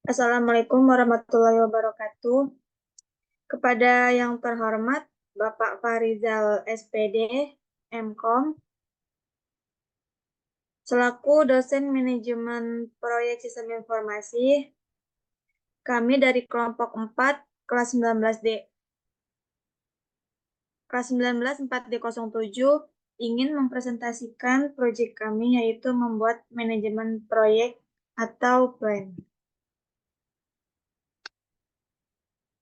Assalamualaikum warahmatullahi wabarakatuh. Kepada yang terhormat Bapak Farizal SPD, MKOM, selaku dosen manajemen proyek sistem informasi, kami dari kelompok 4, kelas 19D. Kelas 19 4D07 ingin mempresentasikan proyek kami, yaitu membuat manajemen proyek atau plan.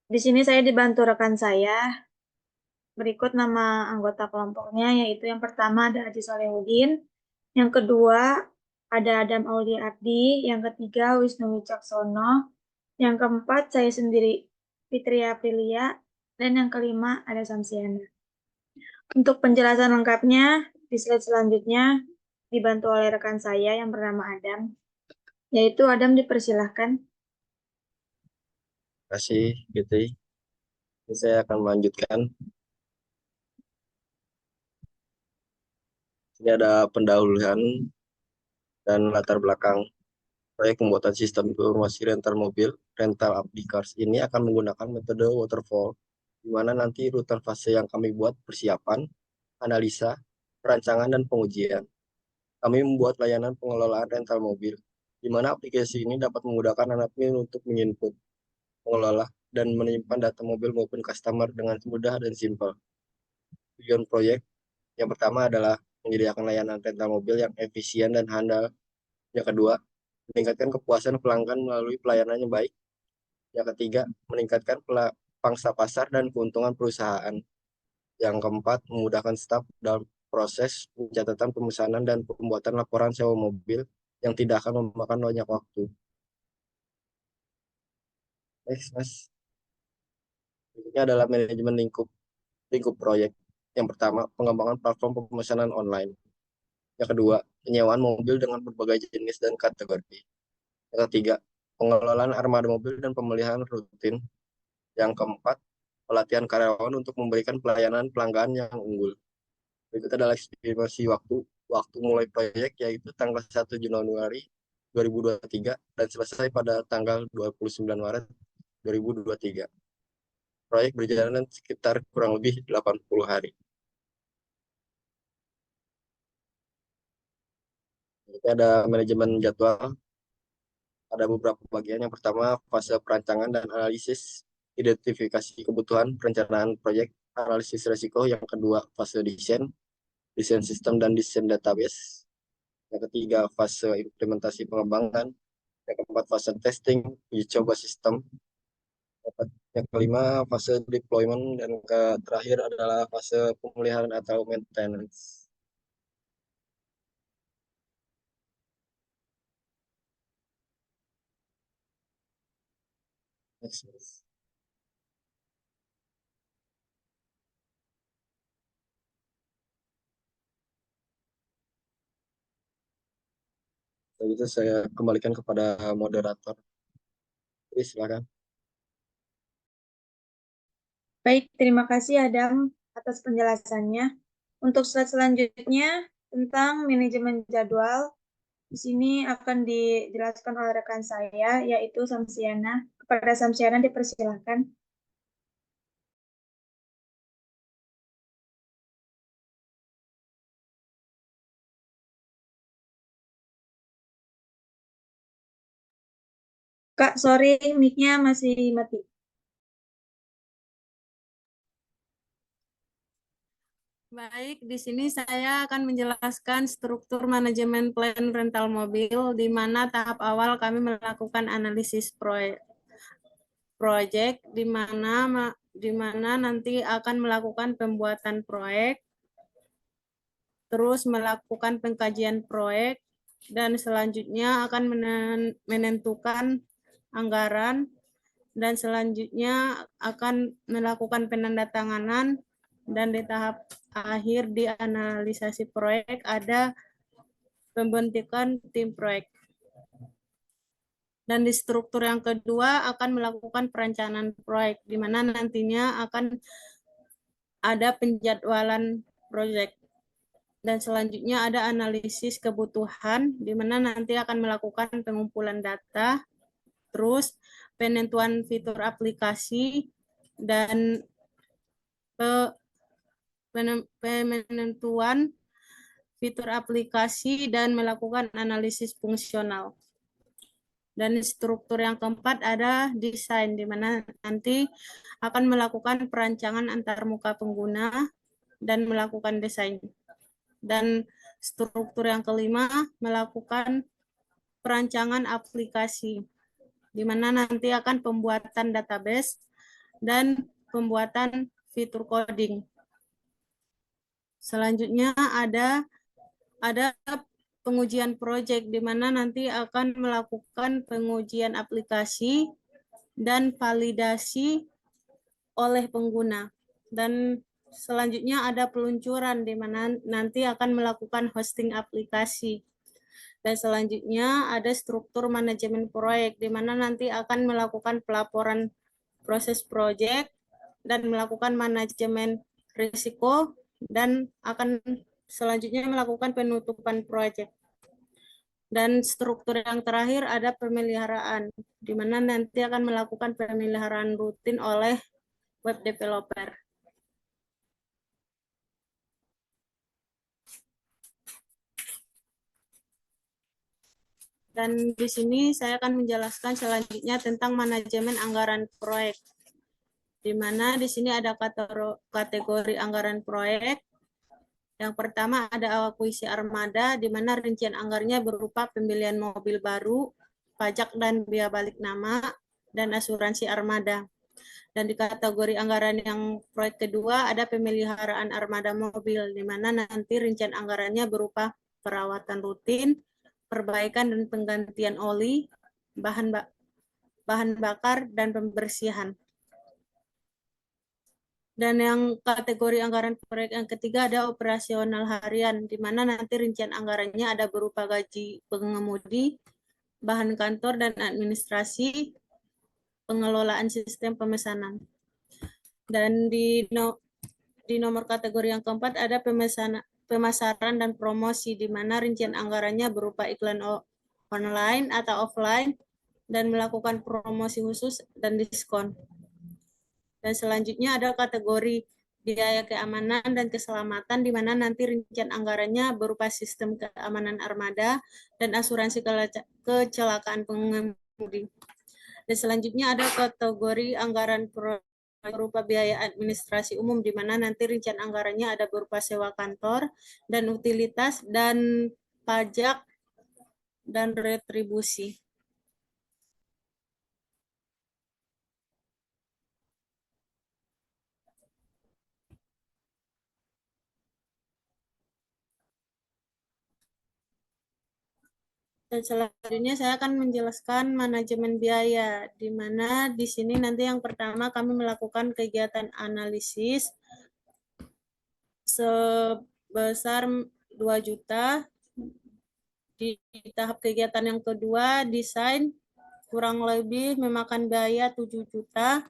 Di sini saya dibantu rekan saya. Berikut nama anggota kelompoknya, yaitu yang pertama ada Haji Solehudin, yang kedua ada Adam Aulia Ardi, yang ketiga Wisnu Wicaksono, yang keempat saya sendiri Fitri Aprilia, dan yang kelima ada Samsiana. Untuk penjelasan lengkapnya di slide selanjutnya dibantu oleh rekan saya yang bernama Adam, yaitu Adam dipersilahkan. Terima kasih, Fitri. Ini saya akan melanjutkan. Ini ada pendahuluan dan latar belakang. Proyek pembuatan sistem informasi rental mobil, rental Abdicars ini akan menggunakan metode waterfall, di mana nanti rutan fase yang kami buat persiapan, analisa, perancangan, dan pengujian. Kami membuat layanan pengelolaan rental mobil, di mana aplikasi ini dapat memudahkan admin untuk menginput, mengelola, dan menyimpan data mobil maupun customer dengan mudah dan simpel. Tujuan proyek yang pertama adalah menyediakan layanan rental mobil yang efisien dan handal. Yang kedua, meningkatkan kepuasan pelanggan melalui pelayanan yang baik. Yang ketiga, meningkatkan pangsa pasar dan keuntungan perusahaan. Yang keempat, memudahkan staf dalam proses pencatatan pemesanan dan pembuatan laporan sewa mobil yang tidak akan memakan banyak waktu. Next, Mas. Berikutnya adalah manajemen lingkup proyek. Yang pertama, pengembangan platform pemesanan online. Yang kedua, penyewaan mobil dengan berbagai jenis dan kategori. Yang ketiga, pengelolaan armada mobil dan pemeliharaan rutin. Yang keempat, pelatihan karyawan untuk memberikan pelayanan pelanggan yang unggul. Berikut adalah estimasi waktu mulai proyek, yaitu tanggal 1 Januari 2023 dan selesai pada tanggal 29 Maret 2023. Proyek berjalan sekitar kurang lebih 80 hari. Ini ada manajemen jadwal. Ada beberapa bagian. Yang pertama, fase perancangan dan analisis, identifikasi kebutuhan, perencanaan proyek, analisis resiko. Yang kedua, fase desain sistem dan desain database. Yang ketiga, fase implementasi pengembangan. Yang keempat, fase testing, uji coba sistem. Yang kelima, fase deployment. Dan terakhir adalah fase pemeliharaan atau maintenance. Next. Selanjutnya saya kembalikan kepada moderator. Jadi, silakan. Baik, terima kasih Adam atas penjelasannya. Untuk slide selanjutnya tentang manajemen jadwal, di sini akan dijelaskan oleh rekan saya, yaitu Samsiana. Kepada Samsiana dipersilakan. Kak, sorry, mic-nya masih mati. Baik, di sini saya akan menjelaskan struktur manajemen plan rental mobil, di mana tahap awal kami melakukan analisis proyek, di mana nanti akan melakukan pembuatan proyek, terus melakukan pengkajian proyek, dan selanjutnya akan menentukan anggaran, dan selanjutnya akan melakukan penandatanganan, dan di tahap akhir di analisasi proyek ada pembentukan tim proyek. Dan di struktur yang kedua akan melakukan perencanaan proyek, di mana nantinya akan ada penjadwalan proyek. Dan selanjutnya ada analisis kebutuhan, di mana nanti akan melakukan pengumpulan data. terus penentuan fitur aplikasi dan penentuan fitur aplikasi dan melakukan analisis fungsional. Dan struktur yang keempat ada desain, di mana nanti akan melakukan perancangan antarmuka pengguna dan melakukan desain. Dan struktur yang kelima melakukan perancangan aplikasi, di mana nanti akan pembuatan database dan pembuatan fitur coding. Selanjutnya ada pengujian proyek, di mana nanti akan melakukan pengujian aplikasi dan validasi oleh pengguna. Dan selanjutnya ada peluncuran, di mana nanti akan melakukan hosting aplikasi. Dan selanjutnya ada struktur manajemen proyek, di mana nanti akan melakukan pelaporan proses proyek dan melakukan manajemen risiko, dan akan selanjutnya melakukan penutupan proyek. Dan struktur yang terakhir ada pemeliharaan, di mana nanti akan melakukan pemeliharaan rutin oleh web developer. Dan di sini saya akan menjelaskan selanjutnya tentang manajemen anggaran proyek, di mana di sini ada kategori anggaran proyek. Yang pertama ada akuisisi armada, di mana rincian anggarannya berupa pembelian mobil baru, pajak dan biaya balik nama, dan asuransi armada. Dan di kategori anggaran yang proyek kedua ada pemeliharaan armada mobil, di mana nanti rincian anggarannya berupa perawatan rutin, perbaikan dan penggantian oli, bahan bakar, dan pembersihan. Dan yang kategori anggaran proyek yang ketiga ada operasional harian, di mana nanti rincian anggarannya ada berupa gaji pengemudi, bahan kantor dan administrasi, pengelolaan sistem pemesanan. Dan di nomor kategori yang keempat ada pemasaran dan promosi, di mana rincian anggarannya berupa iklan online atau offline dan melakukan promosi khusus dan diskon. Dan selanjutnya ada kategori biaya keamanan dan keselamatan, di mana nanti rincian anggarannya berupa sistem keamanan armada dan asuransi kecelakaan pengemudi. Dan selanjutnya ada kategori anggaran berupa biaya administrasi umum, di mana nanti rincian anggarannya ada berupa sewa kantor dan utilitas dan pajak dan retribusi. Dan selanjutnya saya akan menjelaskan manajemen biaya, di mana di sini nanti yang pertama kami melakukan kegiatan analisis sebesar 2 juta. Di tahap kegiatan yang kedua, desain kurang lebih memakan biaya 7 juta.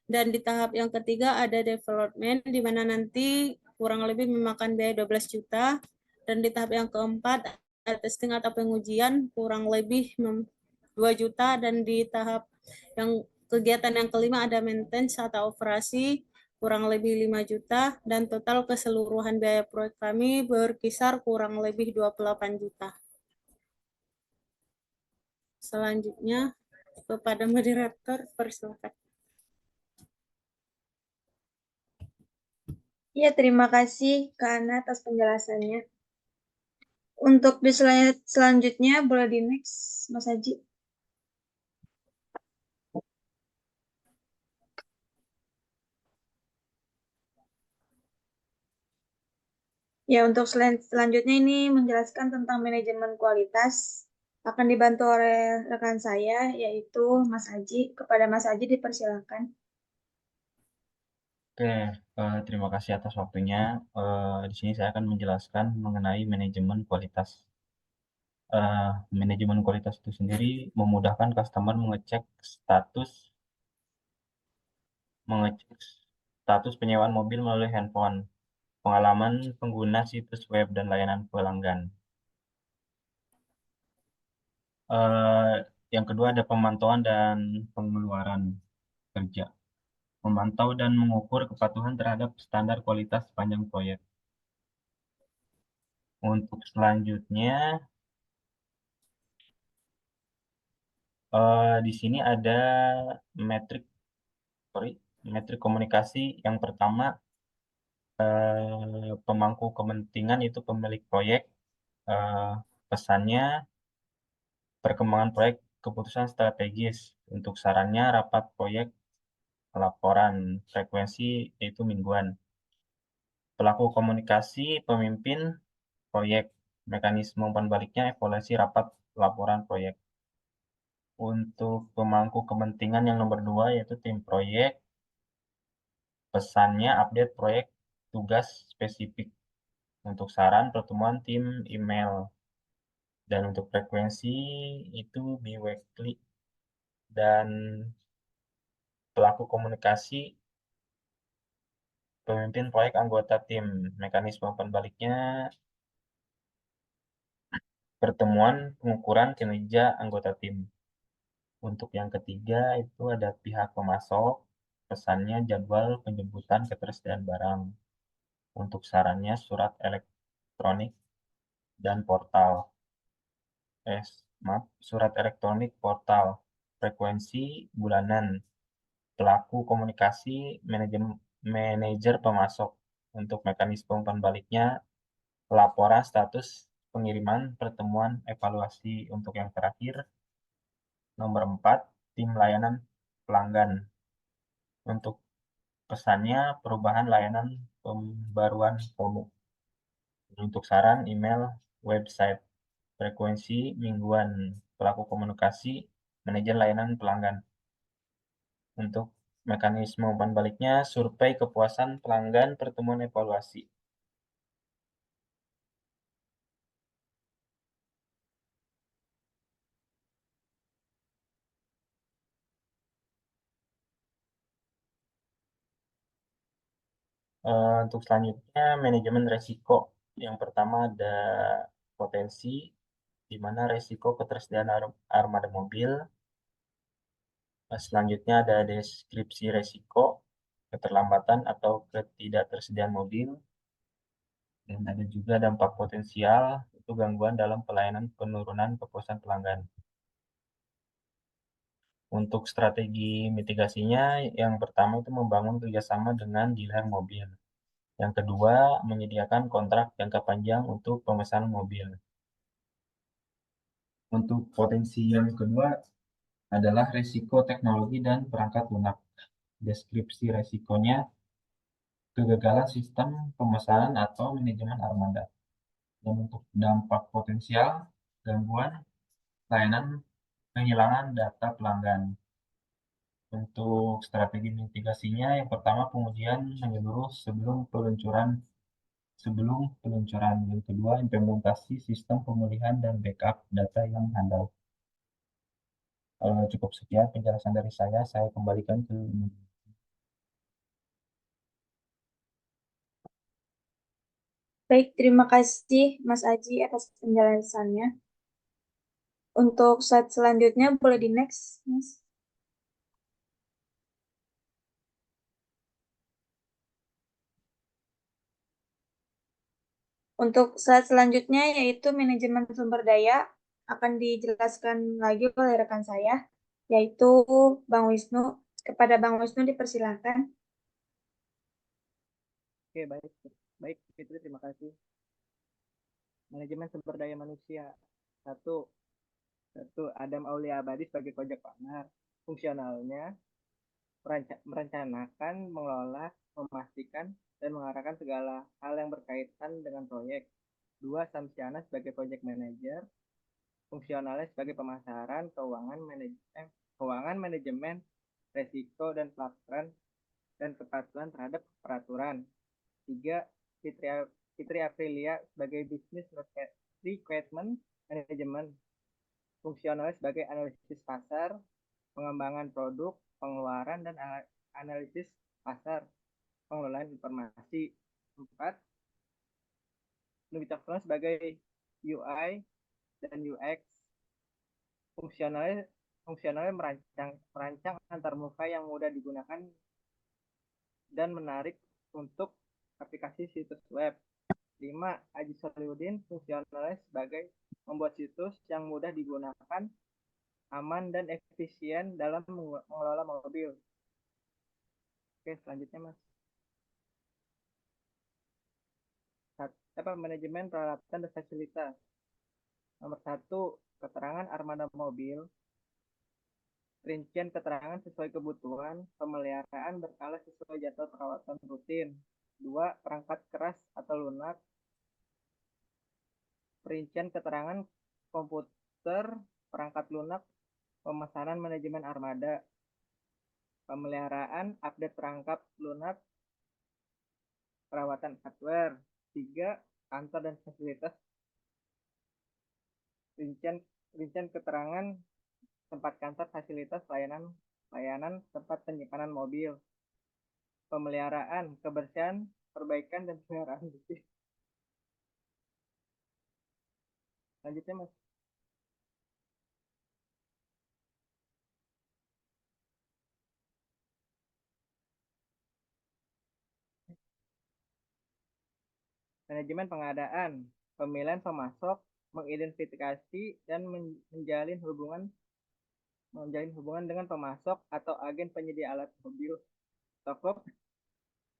Dan di tahap yang ketiga ada development, di mana nanti kurang lebih memakan biaya 12 juta. Dan di tahap yang keempat ada testing atau pengujian kurang lebih 2 juta. Dan di tahap yang kegiatan yang kelima ada maintenance atau operasi kurang lebih 5 juta. Dan total keseluruhan biaya proyek kami berkisar kurang lebih 28 juta. Selanjutnya kepada moderator, persilakan. Ya, terima kasih Kak Ana atas penjelasannya. Untuk di slide selanjutnya, boleh di next, Mas Haji. Ya, untuk slide selanjutnya ini menjelaskan tentang manajemen kualitas. Akan dibantu oleh rekan saya, yaitu Mas Haji. Kepada Mas Haji dipersilakan. Oke, terima kasih atas waktunya. Di sini saya akan menjelaskan mengenai manajemen kualitas. Manajemen kualitas itu sendiri memudahkan customer mengecek status penyewaan mobil melalui handphone, pengalaman pengguna situs web, dan layanan pelanggan. Yang kedua ada pemantauan dan pengeluaran kerja. Memantau dan mengukur kepatuhan terhadap standar kualitas sepanjang proyek. Untuk selanjutnya, di sini ada metrik, metrik komunikasi. Yang pertama, pemangku kepentingan itu pemilik proyek. Pesannya, perkembangan proyek, keputusan strategis. Untuk sarannya, rapat proyek, laporan, frekuensi itu mingguan. Pelaku komunikasi, pemimpin proyek, mekanisme umpan baliknya, evaluasi rapat laporan proyek. Untuk pemangku kepentingan yang nomor 2 yaitu tim proyek, pesannya update proyek, tugas spesifik. Untuk saran, pertemuan tim, email. Dan untuk frekuensi itu bi-weekly. Dan pelaku komunikasi, pemimpin proyek, anggota tim. Mekanisme umpan baliknya, pertemuan pengukuran kinerja anggota tim. Untuk yang ketiga itu ada pihak pemasok, pesannya jadwal penjemputan ketersediaan barang. Untuk sarannya surat elektronik dan portal. Surat elektronik portal. Frekuensi bulanan. Pelaku komunikasi manajer pemasok. Untuk mekanisme umpan baliknya laporan status pengiriman, pertemuan, evaluasi. Untuk yang terakhir nomor 4 tim layanan pelanggan. Untuk pesannya perubahan layanan pembaruan promo. Untuk saran email, website. Frekuensi mingguan. Pelaku komunikasi manajer layanan pelanggan. Untuk mekanisme umpan baliknya survei kepuasan pelanggan, pertemuan, evaluasi. Untuk selanjutnya manajemen resiko. Yang pertama ada potensi, di mana resiko ketersediaan armada mobil. Selanjutnya ada deskripsi resiko, keterlambatan atau ketidaktersediaan mobil. Dan ada juga dampak potensial, itu gangguan dalam pelayanan, penurunan kepuasan pelanggan. Untuk strategi mitigasinya, yang pertama itu membangun kerjasama dengan dealer mobil. Yang kedua, menyediakan kontrak jangka panjang untuk pemesanan mobil. Untuk potensi yang kedua adalah risiko teknologi dan perangkat lunak. Deskripsi risikonya, kegagalan sistem pemesanan atau manajemen armada. Dan untuk dampak potensial, gangguan layanan, kehilangan data pelanggan. Untuk strategi mitigasinya, yang pertama pengujian menyeluruh sebelum peluncuran. Yang kedua, implementasi sistem pemulihan dan backup data yang handal. Cukup sekian penjelasan dari saya kembalikan ke Baik, terima kasih Mas Aji atas penjelasannya. Untuk slide selanjutnya boleh di next, Mas. Untuk slide selanjutnya yaitu manajemen sumber daya akan dijelaskan lagi oleh rekan saya, yaitu Bang Wisnu. Kepada Bang Wisnu dipersilakan. Oke, baik Fitri, terima kasih. Manajemen sumber daya manusia. Satu Adam Aulia Abadi sebagai project partner. Fungsionalnya merencanakan, mengelola, memastikan, dan mengarahkan segala hal yang berkaitan dengan proyek. 2. Samsiana sebagai project manager. Fungsionalnya sebagai pemasaran, keuangan manajemen, resiko, dan pelaporan dan kepatuhan terhadap peraturan. 3. Fitri Aprilia sebagai business requirement management. Fungsionalnya sebagai analisis pasar, pengembangan produk, pengeluaran, dan analisis pasar, pengelolaan informasi. 4. Nubita sebagai UI dan UX. Fungsionalnya fungsionalnya merancang antarmuka yang mudah digunakan dan menarik untuk aplikasi situs web. 5. Aji Solihuddin fungsionalnya sebagai membuat situs yang mudah digunakan, aman, dan efisien dalam mengelola mobil. Oke, selanjutnya Mas. Manajemen peralatan dan fasilitas. Nomor 1, keterangan armada mobil. Rincian keterangan sesuai kebutuhan, pemeliharaan berkala sesuai jadwal perawatan rutin. 2. Perangkat keras atau lunak. Perincian keterangan komputer, perangkat lunak, pemesanan manajemen armada. Pemeliharaan, update perangkat lunak, perawatan hardware. 3. Kantor dan fasilitas. Rincian keterangan tempat kantor, fasilitas, layanan tempat penyimpanan mobil. Pemeliharaan, kebersihan, perbaikan, dan pemeliharaan bersih. Lanjutnya Mas. Manajemen pengadaan, pemilihan pemasok, mengidentifikasi dan menjalin hubungan dengan pemasok atau agen penyedia alat mobil, toko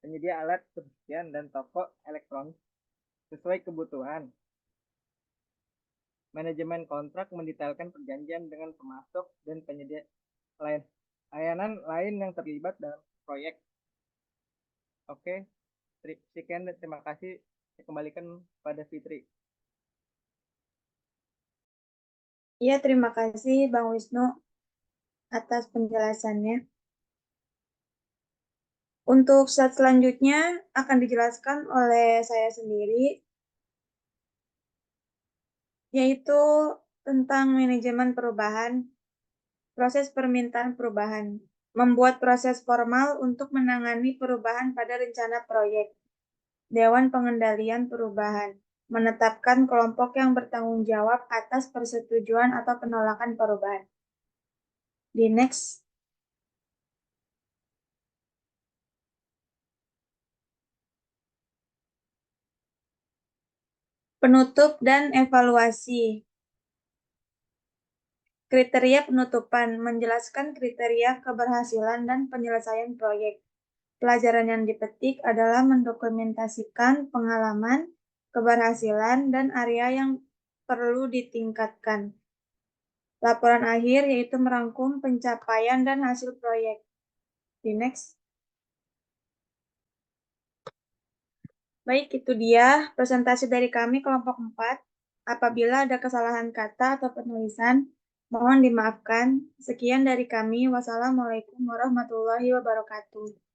penyedia alat kebersihan, dan toko elektronik sesuai kebutuhan. Manajemen kontrak mendetailkan perjanjian dengan pemasok dan penyedia layanan lain yang terlibat dalam proyek. Oke, sekian dan terima kasih. Saya kembalikan pada Fitri. Iya, terima kasih Bang Wisnu atas penjelasannya. Untuk slide selanjutnya akan dijelaskan oleh saya sendiri, yaitu tentang manajemen perubahan, proses permintaan perubahan, membuat proses formal untuk menangani perubahan pada rencana proyek, Dewan Pengendalian Perubahan, menetapkan kelompok yang bertanggung jawab atas persetujuan atau penolakan perubahan. Di next. Penutup dan evaluasi. Kriteria penutupan menjelaskan kriteria keberhasilan dan penyelesaian proyek. Pelajaran yang dipetik adalah mendokumentasikan pengalaman, keberhasilan, dan area yang perlu ditingkatkan. Laporan akhir yaitu merangkum pencapaian dan hasil proyek. Di next. Baik, itu dia presentasi dari kami kelompok 4. Apabila ada kesalahan kata atau penulisan, mohon dimaafkan. Sekian dari kami. Wassalamualaikum warahmatullahi wabarakatuh.